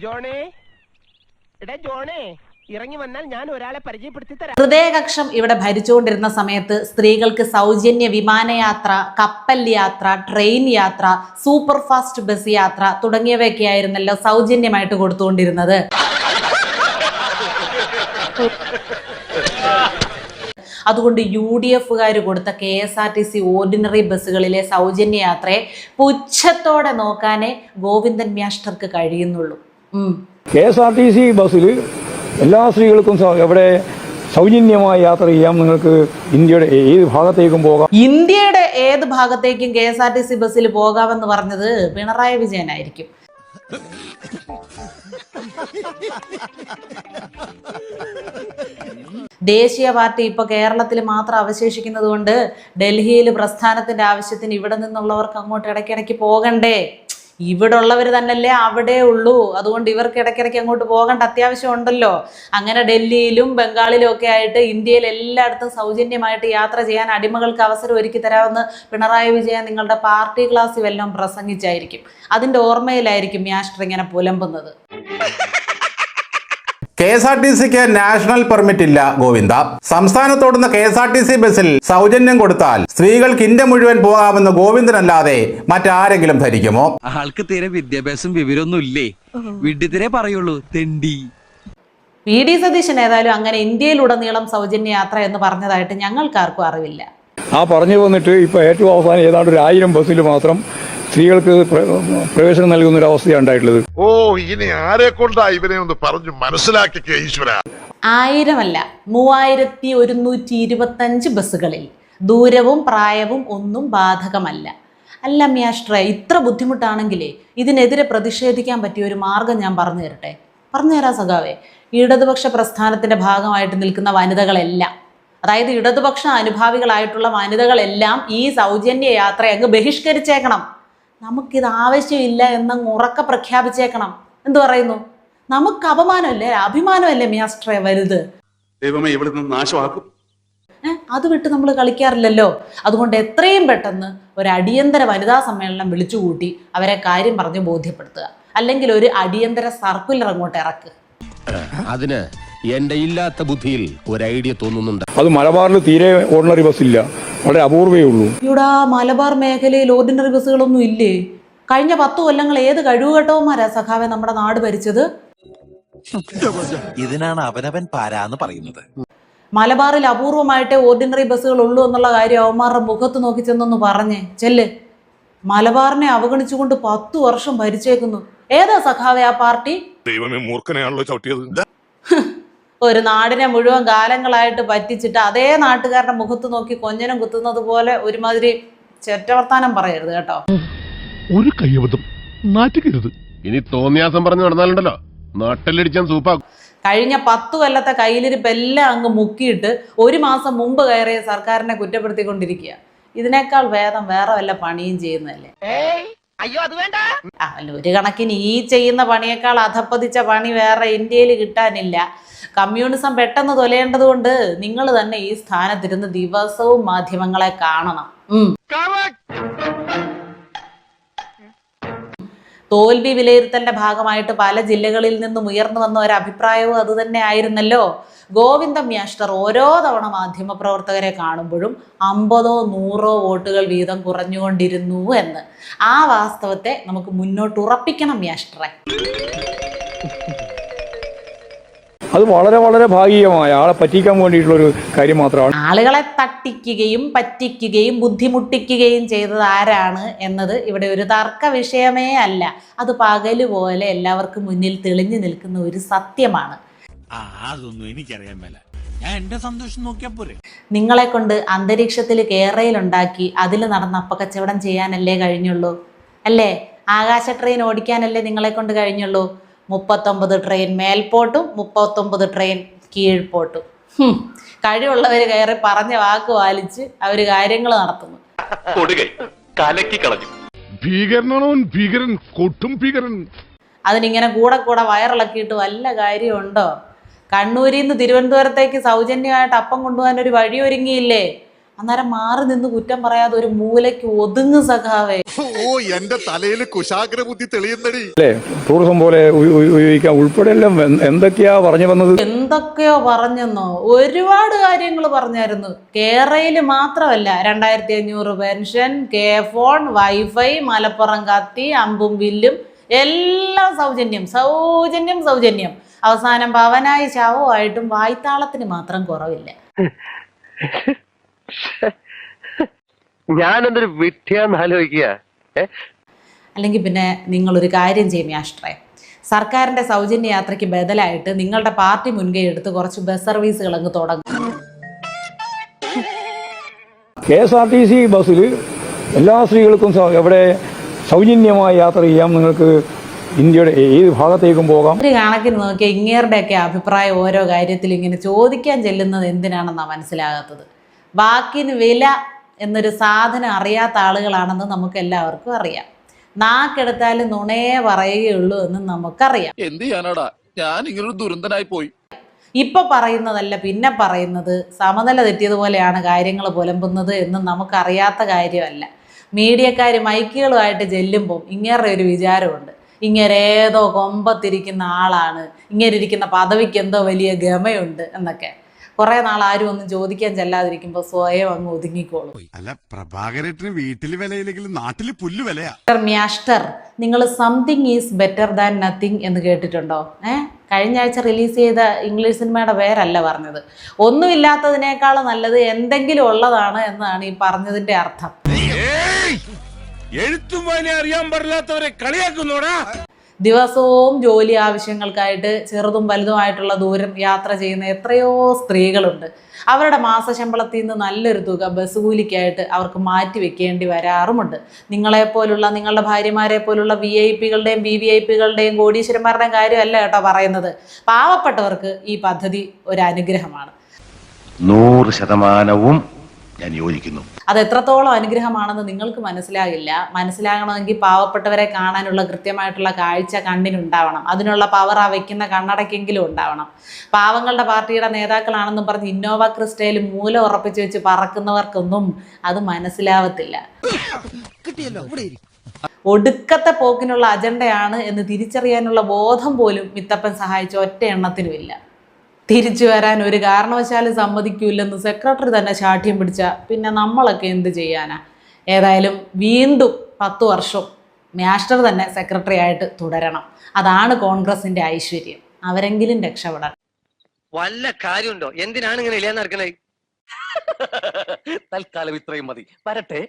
ജോണേ എടാ ജോണേ ഇറങ്ങി വന്നാൽ ഞാൻ ഒരാളെ പരിചയപ്പെടുത്തി തരാം. ഹൃദയകക്ഷം ഇവിടെ ഭരിച്ചുകൊണ്ടിരുന്ന സമയത്ത് സ്ത്രീകൾക്ക് സൗജന്യ വിമാനയാത്ര, കപ്പൽ യാത്ര, ട്രെയിൻ യാത്ര, സൂപ്പർ ഫാസ്റ്റ് ബസ് യാത്ര തുടങ്ങിയവയൊക്കെ ആയിരുന്നല്ലോ സൗജന്യമായിട്ട് കൊടുത്തുകൊണ്ടിരുന്നത്. അതുകൊണ്ട് UDF-കാർ കൊടുത്ത KSRTC ഓർഡിനറി ബസ്സുകളിലെ സൗജന്യ യാത്രയെ പുച്ഛത്തോടെ നോക്കാനേ ഗോവിന്ദൻ മാസ്റ്റർക്ക് കഴിയുന്നുള്ളൂ. KSRTC ബസ്സിൽ എല്ലാ സ്ത്രീകൾക്കും എവിടെ സൗജന്യമായി യാത്ര ചെയ്യാം. നിങ്ങൾക്ക് ഇന്ത്യയുടെ ഏത് ഭാഗത്തേക്കും പോകാം. ഇന്ത്യയുടെ ഏത് ഭാഗത്തേക്കും KSRTC ബസ്സിൽ പോകാമെന്ന് പറഞ്ഞത് പിണറായി വിജയനായിരിക്കും. ദേശീയ പാർട്ടി ഇപ്പൊ കേരളത്തിൽ മാത്രം അവശേഷിക്കുന്നത് കൊണ്ട് ഡൽഹിയിൽ പ്രസ്ഥാനത്തിന്റെ ആവശ്യത്തിന് ഇവിടെ നിന്നുള്ളവർക്ക് അങ്ങോട്ട് ഇടയ്ക്കിടയ്ക്ക് പോകണ്ടേ? ഇവിടെ ഉള്ളവർ തന്നെയല്ലേ അവിടെ ഉള്ളൂ. അതുകൊണ്ട് ഇവർക്ക് ഇടയ്ക്കിടയ്ക്ക് അങ്ങോട്ട് പോകേണ്ട അത്യാവശ്യം ഉണ്ടല്ലോ. അങ്ങനെ ഡൽഹിയിലും ബംഗാളിലും ഒക്കെ ആയിട്ട് ഇന്ത്യയിൽ എല്ലായിടത്തും സൗജന്യമായിട്ട് യാത്ര ചെയ്യാൻ അടിമകൾക്ക് അവസരം ഒരുക്കി തരാമെന്ന് പിണറായി വിജയൻ നിങ്ങളുടെ പാർട്ടി ക്ലാസ്സിൽ വല്ലതും പ്രസംഗിച്ചായിരിക്കും. അതിന്റെ ഓർമ്മയിലായിരിക്കും മാസ്റ്റർ ഇങ്ങനെ പുലമ്പുന്നത്. KSRTCക്ക് നാഷണൽ പെർമിറ്റ് ഇല്ല ഗോവിന്ദ. സംസ്ഥാനത്തോടുന്ന KSRTC ബസ്സിൽ സൗജന്യം കൊടുത്താൽ സ്ത്രീകൾക്ക് ഇന്ത്യ മുഴുവൻ പോകാമെന്ന് ഗോവിന്ദനല്ലാതെ മറ്റാരെങ്കിലും ധരിക്കുമോ? ആൾക്ക് തീരെ വിദ്യാഭ്യാസം വിവരമൊന്നും ഇല്ലേ? വിഡ്ഢിത്തിരെ പറയുള്ളൂ, തെണ്ടി. VD സതീശൻ ഏതായാലും അങ്ങനെ ഇന്ത്യയിലുടനീളം സൗജന്യ യാത്ര എന്ന് പറഞ്ഞതായിട്ട് ഞങ്ങൾക്കാർക്കും അറിവില്ല. ആ പറഞ്ഞു വന്നിട്ട് ഇപ്പൊ ഏറ്റവും അവസാനം ഏതാണ്ട് 1000 ബസ്സിൽ മാത്രം സ്ത്രീകൾക്ക് പ്രവേശനം നൽകുന്ന ഒരു അവസ്ഥയാണ് ഉണ്ടായിട്ടുള്ളത്. ഓ, ഇനി ആരെ കൊണ്ടാ ഇവനെ ഒന്ന് പറഞ്ഞു മനസ്സിലാക്കിക്കേ ഈശ്വര. 1000 അല്ല, 3125 ബസ്സുകളിൽ ദൂരവും പ്രായവും ഒന്നും ബാധകമല്ല. അല്ല മാസ്റ്ററെ, ഇത്ര ബുദ്ധിമുട്ടാണെങ്കിലേ ഇതിനെതിരെ പ്രതിഷേധിക്കാൻ പറ്റിയ ഒരു മാർഗം ഞാൻ പറഞ്ഞു തരട്ടെ. പറഞ്ഞുതരാ സഖാവേ. ഇടതുപക്ഷ പ്രസ്ഥാനത്തിന്റെ ഭാഗമായിട്ട് നിൽക്കുന്ന വനിതകളെല്ലാം, അതായത് ഇടതുപക്ഷ അനുഭാവികളായിട്ടുള്ള വനിതകളെല്ലാം ഈ സൗജന്യ യാത്ര അങ്ങ് ബഹിഷ്കരിച്ചേക്കണം. നമുക്കിത് ആവശ്യമില്ല എന്നങ്ങ് ഉറക്കെ പ്രഖ്യാപിച്ചേക്കണം. എന്തു പറയുന്നു? നമുക്ക് അപമാനമല്ലേ, അഭിമാനമല്ലേ മാസ്റ്ററെ വലുത്? ദൈവമേ, ഇവിടെ നിന്ന് നാശമാക്കും. അത് വിട്ട് നമ്മൾ കളിക്കാറില്ലല്ലോ. അതുകൊണ്ട് എത്രയും പെട്ടെന്ന് ഒരു അടിയന്തര വനിതാ സമ്മേളനം വിളിച്ചുകൂട്ടി അവരെ കാര്യം പറഞ്ഞ് ബോധ്യപ്പെടുത്തുക. അല്ലെങ്കിൽ ഒരു അടിയന്തര സർക്കുലർ അങ്ങോട്ട് ഇറക്കുക. അതിന് എന്റെ ഇല്ലാത്ത ബുദ്ധിയിൽ ഒരു ഐഡിയ തോന്നുന്നുണ്ട്. അത് മലബാറിൽ തീരെ ഓർഡിനറി ബസ്സില്ല, വളരെ അപൂർവേ ഉള്ളൂ. ഇവിടെ മലബാർ മേഖലയിൽ ഓർഡിനറി ബസ്സുകളൊന്നും ഇല്ലേ? കഴിഞ്ഞ 10 കൊല്ലങ്ങൾ ഏത് കഴിവുകെട്ടവന്മാരാ സഖാവെ നമ്മുടെ നാട് ഭരിച്ചത്? ഇതിനാണ് അവനവൻ പാരാന്ന് പറയുന്നത്. മലബാറിൽ അപൂർവമായിട്ടേ ഓർഡിനറി ബസ്സുകൾ ഉള്ളൂ എന്നുള്ള കാര്യം അവന്മാരുടെ മുഖത്ത് നോക്കി ചെന്നൊന്ന് പറഞ്ഞേ ചെല്ല്. മലബാറിനെ അവഗണിച്ചുകൊണ്ട് 10 വർഷം ഭരിച്ചേക്കുന്നു. ഏതാ സഖാവെ ആ പാർട്ടി? ദൈവമേ, മൂർഖനെയാണല്ലോ ചവിട്ടിയത്. ഒരു നാടിനെ മുഴുവൻ കാലങ്ങളായിട്ട് പറ്റിച്ചിട്ട് അതേ നാട്ടുകാരുടെ മുഖത്ത് നോക്കി കൊഞ്ഞനം കുത്തുന്നത് പോലെ ഒരുമാതിരി ചെറ്റവർത്താനം പറയരുത് കേട്ടോ. ഒരു കയ്യബദ്ധം നാറ്റുകരുത്. ഇനി തോന്നിയാസം പറഞ്ഞു നടന്നാലുണ്ടല്ലോ നാട്ടിലടിച്ചാൻ സൂപ്പാക്കും. കഴിഞ്ഞ 10 കൊല്ലത്തെ കയ്യിലിരിപ്പെല്ലാം അങ്ങ് മുക്കിയിട്ട് 1 മാസം മുമ്പ് കയറിയ സർക്കാരിനെ കുറ്റപ്പെടുത്തിക്കൊണ്ടിരിക്കുക. ഇതിനേക്കാൾ ഭേദം വേറെ വല്ല പണിയും ചെയ്യുന്നതല്ലേ? അയ്യോ അത് വേണ്ട. അല്ല, ഒരു കണക്കിന് ഈ ചെയ്യുന്ന പണിയേക്കാൾ അധപ്പതിച്ച പണി വേറെ ഇന്ത്യയിൽ കിട്ടാനില്ല. കമ്മ്യൂണിസം പെട്ടെന്ന് തൊലയേണ്ടത് കൊണ്ട് നിങ്ങൾ തന്നെ ഈ സ്ഥാനത്തിരുന്ന് ദിവസവും മാധ്യമങ്ങളെ കാണണം. തോൽവി വിലയിരുത്തലിന്റെ ഭാഗമായിട്ട് പല ജില്ലകളിൽ നിന്നും ഉയർന്നു വന്ന ഒരു അഭിപ്രായവും അത് തന്നെ ആയിരുന്നല്ലോ. ഗോവിന്ദൻ മാസ്റ്റർ ഓരോ തവണ മാധ്യമപ്രവർത്തകരെ കാണുമ്പോഴും 50 100 വോട്ടുകൾ വീതം കുറഞ്ഞുകൊണ്ടിരുന്നു എന്ന്. ആ വാസ്തവത്തെ നമുക്ക് മുന്നോട്ട് ഉറപ്പിക്കണം മാസ്റ്ററെ. അത് വളരെ വളരെ ഭാഗികമായ ആളെ പറ്റിക്കാൻ വേണ്ടിയിട്ടുള്ളൊരു കാര്യം മാത്രമാണ്. ആളുകളെ തട്ടിക്കുകയും പറ്റിക്കുകയും ബുദ്ധിമുട്ടിക്കുകയും ചെയ്തത് ആരാണ് എന്നത് ഇവിടെ ഒരു തർക്ക വിഷയമേ അല്ല. അത് പകല് പോലെ എല്ലാവർക്കും മുന്നിൽ തെളിഞ്ഞു നിൽക്കുന്ന ഒരു സത്യമാണ്. അതൊന്നും എനിക്കറിയാൻ മേല. ഞാൻ എന്റെ സന്തോഷം നോക്കിയാ പോരെ. നിങ്ങളെ കൊണ്ട് അന്തരീക്ഷത്തിൽ കേരളയിലുണ്ടാക്കി അതിൽ നടന്ന് അപ്പക്കച്ചവടം ചെയ്യാനല്ലേ കഴിഞ്ഞുള്ളൂ? അല്ലേ? ആകാശ ട്രെയിൻ ഓടിക്കാനല്ലേ നിങ്ങളെ കൊണ്ട് കഴിഞ്ഞുള്ളൂ? 39 ട്രെയിൻ മേൽപോട്ടും 39 ട്രെയിൻ കീഴ്പോട്ടും. കഴിവുള്ളവർ കയറി പറഞ്ഞ വാക്ക് പാലിച്ച് അവർ കാര്യങ്ങൾ നടത്തുന്നു. അതിനിങ്ങനെ കൂടെ കൂടെ വയറിളക്കിയിട്ട് വല്ല കാര്യമുണ്ടോ? കണ്ണൂരിൽ നിന്ന് തിരുവനന്തപുരത്തേക്ക് സൗജന്യമായിട്ട് അപ്പം കൊണ്ടുപോകാൻ ഒരു വഴി ഒരുങ്ങിയില്ലേ? അന്നേരം മാറി നിന്ന് കുറ്റം പറയാതെ ഒരു മൂലയ്ക്ക് ഒതുങ്ങു സഖാവേ. ഓ എന്റെ തലയിൽ കുശാഗ്ര ബുദ്ധി തെളിയുന്നടി. ടൂറിസം പോലെ ഉപയോഗിക്കാൻ ഉൾപ്പെടെ എല്ലാം എന്തൊക്കെയാ പറഞ്ഞു വന്നത്? എന്തൊക്കെയോ പറഞ്ഞെന്നോ, ഒരുപാട് കാര്യങ്ങൾ പറഞ്ഞായിരുന്നു. കേരളയിൽ മാത്രമല്ല, 2500 pension, K phone, wifi, Malappuram കത്തി, അമ്പും വില്ലും എല്ലാം സൗജന്യം സൗജന്യം സൗജന്യം. അവസാനം പവനായി ശവമായിട്ടും വായ്ത്താളത്തിന് മാത്രം കുറവില്ല. ഞാനെന്തൊരു വിട്ടിയാന്ന് ആലോചിക്കുക. അല്ലെങ്കിൽ പിന്നെ നിങ്ങളൊരു കാര്യം ചെയ്യും യാഷ്ട്രേ, സർക്കാരിന്റെ സൗജന്യ യാത്രയ്ക്ക് ബദലായിട്ട് നിങ്ങളുടെ പാർട്ടി മുൻകൈ എടുത്ത് കുറച്ച് ബസ് സർവീസുകൾ അങ്ങ് തുടങ്ങും. KSRTC ബസ്സിൽ എല്ലാ സ്ത്രീകൾക്കും എവിടെ സൗജന്യമായി യാത്ര ചെയ്യാം. നിങ്ങൾക്ക് ഇന്ത്യയുടെ ഏത് ഭാഗത്തേക്കും പോകാം. ഒരു കണക്കിന് നോക്കിയാൽ ഇങ്ങേരുടെയൊക്കെ അഭിപ്രായം ഓരോ കാര്യത്തിൽ ഇങ്ങനെ ചോദിക്കാൻ ചെല്ലുന്നത് എന്തിനാണെന്നാണ് മനസ്സിലാകാത്തത്. വാക്കിന് വില എന്നൊരു സാധനം അറിയാത്ത ആളുകളാണെന്ന് നമുക്ക് എല്ലാവർക്കും അറിയാം. നാക്കെടുത്താലും നുണയെ പറയുകയുള്ളൂ എന്ന് നമുക്കറിയാം. എന്ത് ചെയ്യാനാടാ, ഞാൻ ഇങ്ങനൊരു ദുരന്തനായി പോയി. ഇപ്പൊ പറയുന്നതല്ല പിന്നെ പറയുന്നത്, സമനില തെറ്റിയതുപോലെയാണ് കാര്യങ്ങൾ പുലമ്പുന്നത് എന്ന് നമുക്കറിയാത്ത കാര്യമല്ല. മീഡിയക്കാർ മൈക്കുകളുമായിട്ട് ചെല്ലുമ്പോൾ ഇങ്ങേറെ ഒരു വിചാരമുണ്ട്, ഇങ്ങേരേതോ കൊമ്പത്തിരിക്കുന്ന ആളാണ്, ഇങ്ങേരിരിക്കുന്ന പദവിക്ക് എന്തോ വലിയ ഗമയുണ്ട് എന്നൊക്കെ. കുറെ നാൾ ആരും ഒന്നും ചോദിക്കാൻ ചെല്ലാതിരിക്കുമ്പോൾ സ്വയം അങ്ങ് ഒതുങ്ങിക്കോളും. അല്ല, പ്രഭാകരേട്ടന് വീട്ടില് വിലയില്ലെങ്കിലും നാട്ടില് പുല്ല് വിലയാ. മ്യാസ്റ്റർ, നിങ്ങൾ something is better than nothing എന്ന് കേട്ടിട്ടുണ്ടോ? കഴിഞ്ഞ ആഴ്ച റിലീസ് ചെയ്ത ഇംഗ്ലീഷ് സിനിമയുടെ പേരല്ല പറഞ്ഞത്. ഒന്നുമില്ലാത്തതിനേക്കാൾ നല്ലത് എന്തെങ്കിലും ഉള്ളതാണ് എന്നാണ് ഈ പറഞ്ഞതിന്റെ അർത്ഥം. എഴുത്തും വായന അറിയാൻ പാടില്ലാത്തവരെ കളിയാക്കുന്നോടാ. ദിവസവും ജോലി ആവശ്യങ്ങൾക്കായിട്ട് ചെറുതും വലുതുമായിട്ടുള്ള ദൂരം യാത്ര ചെയ്യുന്ന എത്രയോ സ്ത്രീകളുണ്ട്. അവരുടെ മാസശമ്പളത്തിൽ നിന്ന് നല്ലൊരു തുക ബസ് കൂലിക്കായിട്ട് അവർക്ക് മാറ്റി വെക്കേണ്ടി വരാറുമുണ്ട്. നിങ്ങളെപ്പോലുള്ള, നിങ്ങളുടെ ഭാര്യമാരെ പോലുള്ള VIP-കളുടെയും VVIP-കളുടെയും കോടീശ്വരന്മാരുടെയും കാര്യമല്ല കേട്ടോ പറയുന്നത്. പാവപ്പെട്ടവർക്ക് ഈ പദ്ധതി ഒരു അനുഗ്രഹമാണ്. 100% ഞാൻ യോജിക്കുന്നു. അത് എത്രത്തോളം അനുഗ്രഹമാണെന്ന് നിങ്ങൾക്ക് മനസ്സിലാകില്ല. മനസ്സിലാകണമെങ്കിൽ പാവപ്പെട്ടവരെ കാണാനുള്ള കൃത്യമായിട്ടുള്ള കാഴ്ച കണ്ണിനുണ്ടാവണം. അതിനുള്ള പവർ ആ വയ്ക്കുന്ന കണ്ണടയ്ക്കെങ്കിലും ഉണ്ടാവണം. പാവങ്ങളുടെ പാർട്ടിയുടെ നേതാക്കളാണെന്നും പറഞ്ഞ് ഇന്നോവ ക്രിസ്റ്റയിൽ മൂല ഉറപ്പിച്ച് വെച്ച് പറക്കുന്നവർക്കൊന്നും അത് മനസ്സിലാവത്തില്ല. ഒടുക്കത്തെ പോക്കിനുള്ള അജണ്ടയാണ് എന്ന് തിരിച്ചറിയാനുള്ള ബോധം പോലും മിത്തപ്പൻ സഹായിച്ച ഒറ്റ എണ്ണത്തിനുമില്ല. തിരിച്ചു വരാൻ ഒരു കാരണവശാലും സമ്മതിക്കൂല്ലെന്ന് സെക്രട്ടറി തന്നെ ശാഠ്യം പിടിച്ച പിന്നെ നമ്മളൊക്കെ എന്ത് ചെയ്യാനാ? ഏതായാലും വീണ്ടും 10 വർഷം മാസ്റ്റർ തന്നെ സെക്രട്ടറി ആയിട്ട് തുടരണം. അതാണ് കോൺഗ്രസിന്റെ ഐശ്വര്യം. അവരെങ്കിലും രക്ഷപ്പെടാൻ. വല്ല കാര്യമുണ്ടോ? എന്തിനാണ് ഇങ്ങനെ ഇല്ലാന്ന് നടക്കണേ? തൽക്കാലം ഇത്രയും മതി. വരട്ടെ.